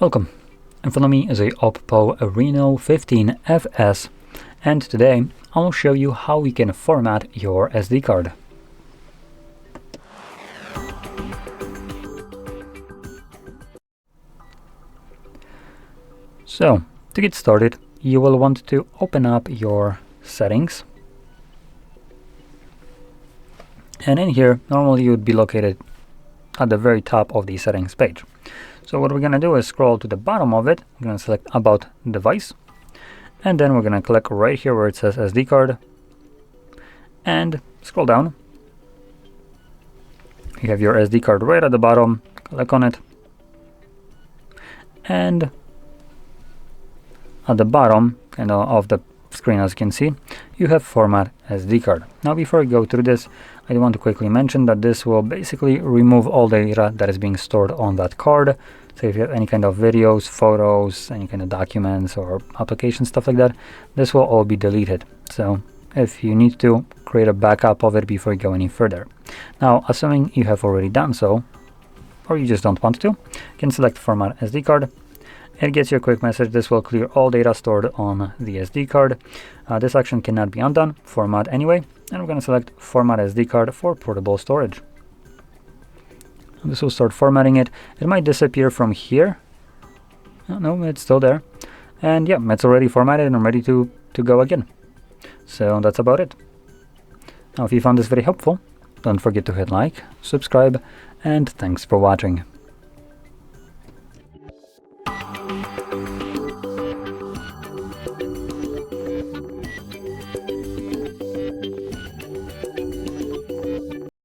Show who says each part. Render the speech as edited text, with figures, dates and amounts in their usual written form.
Speaker 1: Welcome. In front of me is a OPPO Reno15 FS, and today I'll show you how we can format your SD card. So, to get started, you will want to open up your settings. And in here, normally you would be located at the very top of the settings page. So what we're going to do is scroll to the bottom of it. We're going to select About Device. And then we're going to click right here where it says SD card. And scroll down. You have your SD card right at the bottom. Click on it. And at the bottom of the screen, as you can see, you have Format SD card. Now before I go through this, I want to quickly mention that this will basically remove all the data that is being stored on that card. So if you have any kind of videos, photos, any kind of documents or applications, stuff like that, this will all be deleted. So if you need to, create a backup of it before you go any further. Now, assuming you have already done so, or you just don't want to, you can select Format SD card. It gets you a quick message. This will clear all data stored on the SD card. This action cannot be undone. Format anyway. And we're going to select Format SD card for portable storage. And this will start formatting it. It might disappear from here. Oh, no, it's still there. And yeah, it's already formatted and I'm ready to go again. So that's about it. Now, if you found this very helpful, don't forget to hit like, subscribe, and thanks for watching.